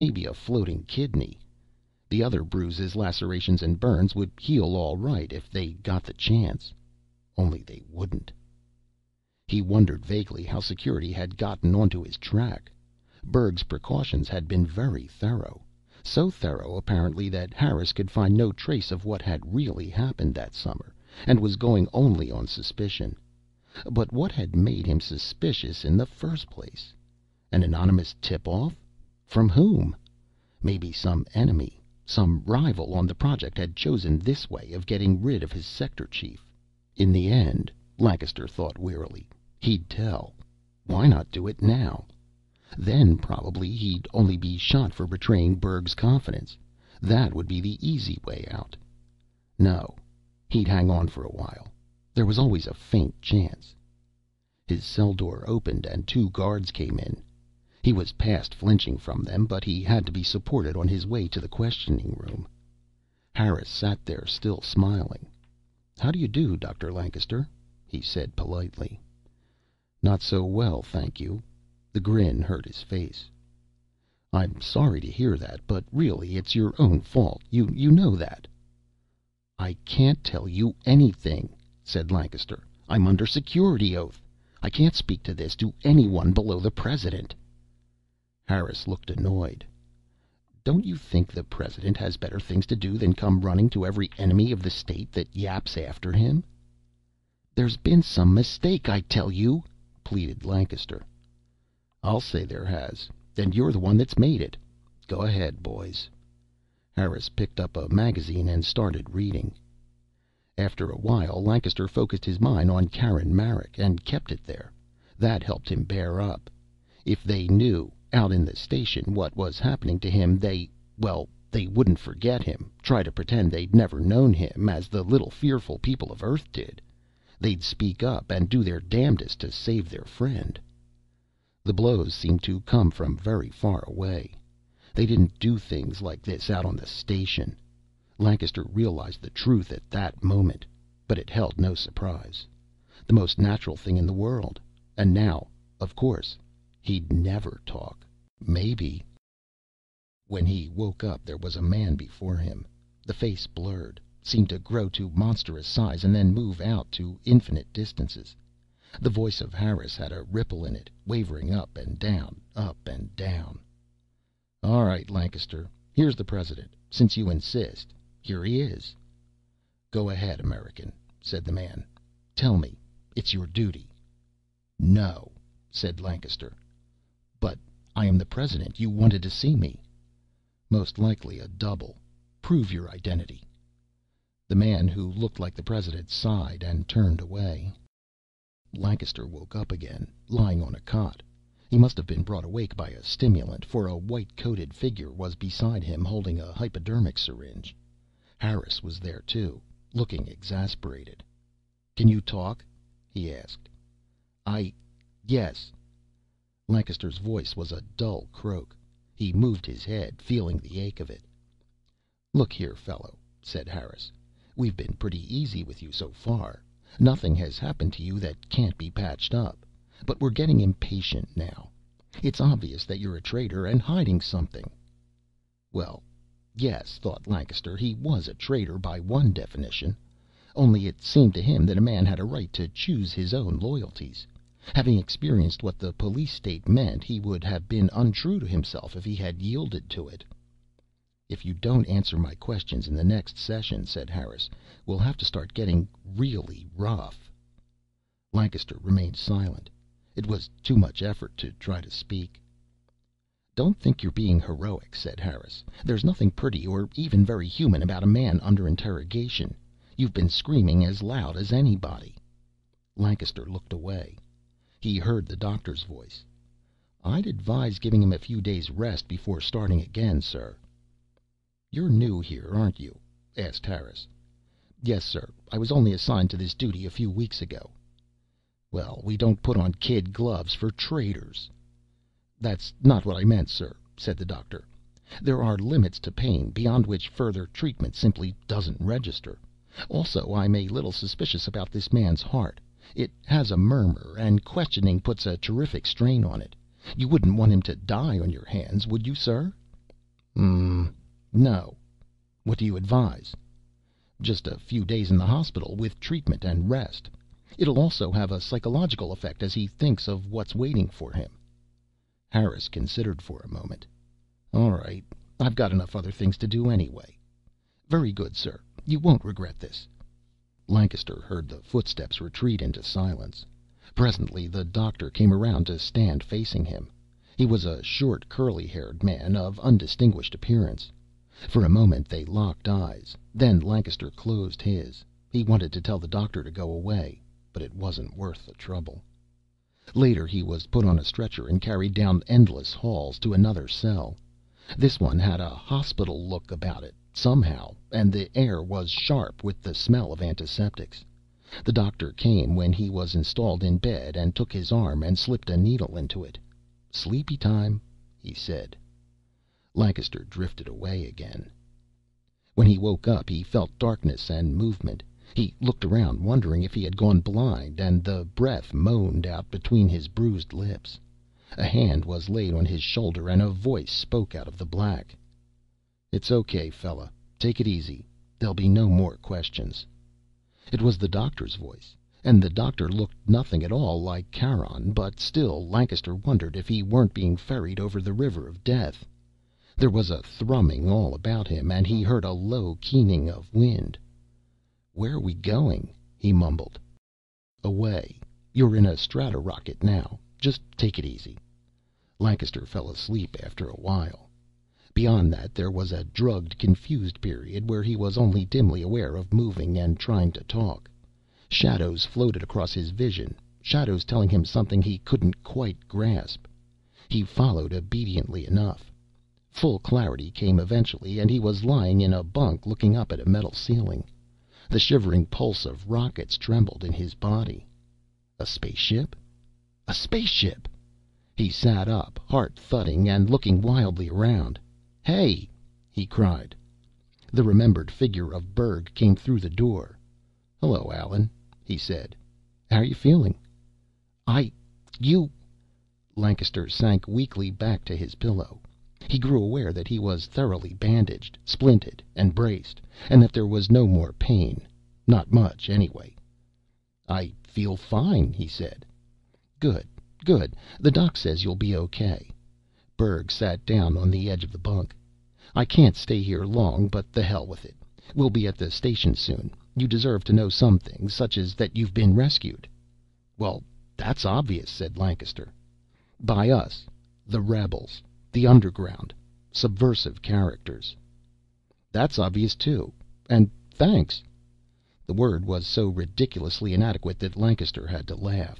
Maybe a floating kidney. The other bruises, lacerations, and burns would heal all right if they got the chance. Only they wouldn't. He wondered vaguely how security had gotten onto his track. Berg's precautions had been very thorough. So thorough, apparently, that Harris could find no trace of what had really happened that summer, and was going only on suspicion. But what had made him suspicious in the first place? An anonymous tip-off? From whom? Maybe some enemy, some rival on the project had chosen this way of getting rid of his sector chief. In the end, Lancaster thought wearily, he'd tell. Why not do it now? Then probably he'd only be shot for betraying Berg's confidence. That would be the easy way out. No, he'd hang on for a while. There was always a faint chance. His cell door opened and two guards came in. He was past flinching from them, but he had to be supported on his way to the questioning room. Harris sat there, still smiling. "How do you do, Dr. Lancaster?" he said politely. "Not so well, thank you." The grin hurt his face. "I'm sorry to hear that, but really it's your own fault. You know that." "I can't tell you anything," said Lancaster. "I'm under security oath. I can't speak to this to anyone below the President." Harris looked annoyed. "Don't you think the President has better things to do than come running to every enemy of the state that yaps after him?" "There's been some mistake, I tell you," pleaded Lancaster. "I'll say there has. And you're the one that's made it. Go ahead, boys." Harris picked up a magazine and started reading. After a while, Lancaster focused his mind on Karen Marek, and kept it there. That helped him bear up. If they knew, out in the station, what was happening to him, they wouldn't forget him, try to pretend they'd never known him, as the little fearful people of Earth did. They'd speak up and do their damnedest to save their friend. The blows seemed to come from very far away. They didn't do things like this out on the station. Lancaster realized the truth at that moment, but it held no surprise. The most natural thing in the world. And now, of course, he'd never talk. Maybe. When he woke up, there was a man before him. The face blurred, seemed to grow to monstrous size and then move out to infinite distances. The voice of Harris had a ripple in it, wavering up and down, up and down. "All right, Lancaster, here's the President. Since you insist, here he is." "Go ahead, American," said the man. "Tell me. It's your duty." "No," said Lancaster. "But I am the President. You wanted to see me." "Most likely a double. Prove your identity." The man who looked like the President sighed and turned away. Lancaster woke up again, lying on a cot. He must have been brought awake by a stimulant, for a white-coated figure was beside him, holding a hypodermic syringe. Harris was there too, looking exasperated. "Can you talk?" he asked. Yes." Lancaster's voice was a dull croak. He moved his head, feeling the ache of it. "Look here, fellow," said Harris. "We've been pretty easy with you so far. Nothing has happened to you that can't be patched up. But we're getting impatient now. It's obvious that you're a traitor and hiding something." Well, yes, thought Lancaster, he was a traitor by one definition. Only it seemed to him that a man had a right to choose his own loyalties. Having experienced what the police state meant, he would have been untrue to himself if he had yielded to it. "If you don't answer my questions in the next session," said Harris, "we'll have to start getting really rough." Lancaster remained silent. It was too much effort to try to speak. "Don't think you're being heroic," said Harris. "There's nothing pretty or even very human about a man under interrogation. You've been screaming as loud as anybody." Lancaster looked away. He heard the doctor's voice. "I'd advise giving him a few days' rest before starting again, sir." "You're new here, aren't you?" asked Harris. "Yes, sir. I was only assigned to this duty a few weeks ago." "Well, we don't put on kid gloves for traitors." "That's not what I meant, sir," said the doctor. "There are limits to pain, beyond which further treatment simply doesn't register. Also, I'm a little suspicious about this man's heart. It has a murmur, and questioning puts a terrific strain on it. You wouldn't want him to die on your hands, would you, sir?" Hmm. No. What do you advise? Just a few days in the hospital with treatment and rest. It'll also have a psychological effect as he thinks of what's waiting for him. Harris considered for a moment. All right. I've got enough other things to do anyway. Very good, sir. You won't regret this. Lancaster heard the footsteps retreat into silence. Presently the doctor came around to stand facing him. He was a short, curly-haired man of undistinguished appearance. For a moment they locked eyes. Then Lancaster closed his. He wanted to tell the doctor to go away, but it wasn't worth the trouble. Later he was put on a stretcher and carried down endless halls to another cell. This one had a hospital look about it, somehow, and the air was sharp with the smell of antiseptics. The doctor came when he was installed in bed and took his arm and slipped a needle into it. "Sleepy time," he said. Lancaster drifted away again. When he woke up he felt darkness and movement. He looked around, wondering if he had gone blind, and the breath moaned out between his bruised lips. A hand was laid on his shoulder and a voice spoke out of the black. "It's okay, fella. Take it easy. There'll be no more questions." It was the doctor's voice, and the doctor looked nothing at all like Charon, but still Lancaster wondered if he weren't being ferried over the river of death. There was a thrumming all about him, and he heard a low keening of wind. "Where are we going?" he mumbled. "Away. You're in a strato-rocket now. Just take it easy." Lancaster fell asleep after a while. Beyond that there was a drugged, confused period where he was only dimly aware of moving and trying to talk. Shadows floated across his vision, shadows telling him something he couldn't quite grasp. He followed obediently enough. Full clarity came eventually, and he was lying in a bunk looking up at a metal ceiling. The shivering pulse of rockets trembled in his body. A spaceship? A spaceship! He sat up, heart thudding and looking wildly around. "Hey!" he cried. The remembered figure of Berg came through the door. "Hello, Alan," he said. "How are you feeling?" You..." Lancaster sank weakly back to his pillow. He grew aware that he was thoroughly bandaged, splinted, and braced, and that there was no more pain. Not much, anyway. "I feel fine," he said. "Good, good. The doc says you'll be okay." Berg sat down on the edge of the bunk. "I can't stay here long, but the hell with it. We'll be at the station soon. You deserve to know some things, such as that you've been rescued." "Well, that's obvious," said Lancaster. "By us. The rebels. The underground. Subversive characters." "That's obvious, too. And thanks." The word was so ridiculously inadequate that Lancaster had to laugh.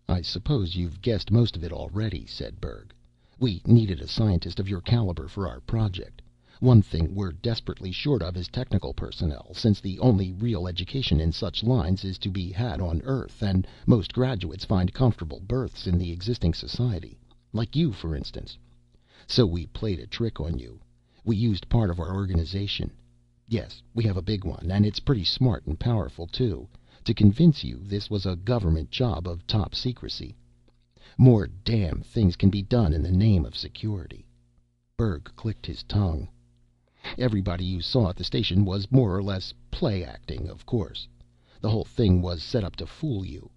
"I suppose you've guessed most of it already," said Berg. "We needed a scientist of your caliber for our project. One thing we're desperately short of is technical personnel, since the only real education in such lines is to be had on Earth, and most graduates find comfortable berths in the existing society. Like you, for instance. So we played a trick on you. We used part of our organization. Yes, we have a big one, and it's pretty smart and powerful, too, to convince you this was a government job of top secrecy. More damn things can be done in the name of security." Berg clicked his tongue. "Everybody you saw at the station was more or less play acting, of course. The whole thing was set up to fool you.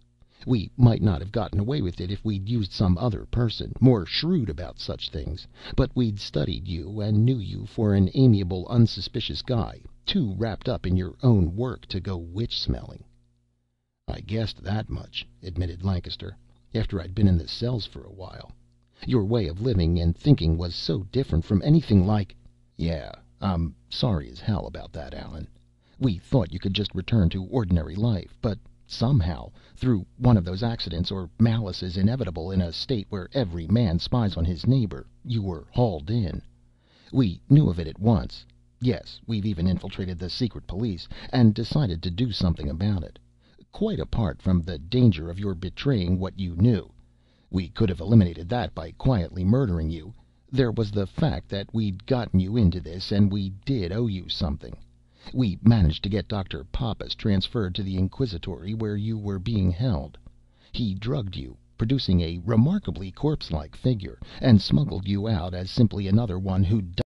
We might not have gotten away with it if we'd used some other person, more shrewd about such things, but we'd studied you and knew you for an amiable, unsuspicious guy, too wrapped up in your own work to go witch-smelling." "I guessed that much," admitted Lancaster, "after I'd been in the cells for a while. Your way of living and thinking was so different from anything like—" "Yeah, I'm sorry as hell about that, Alan. We thought you could just return to ordinary life, but somehow, through one of those accidents or malices inevitable in a state where every man spies on his neighbor, you were hauled in. We knew of it at once. Yes, we've even infiltrated the secret police, and decided to do something about it. Quite apart from the danger of your betraying what you knew. We could have eliminated that by quietly murdering you. There was the fact that we'd gotten you into this, and we did owe you something. We managed to get Dr. Pappas transferred to the Inquisitory where you were being held. He drugged you, producing a remarkably corpse-like figure, and smuggled you out as simply another one who'd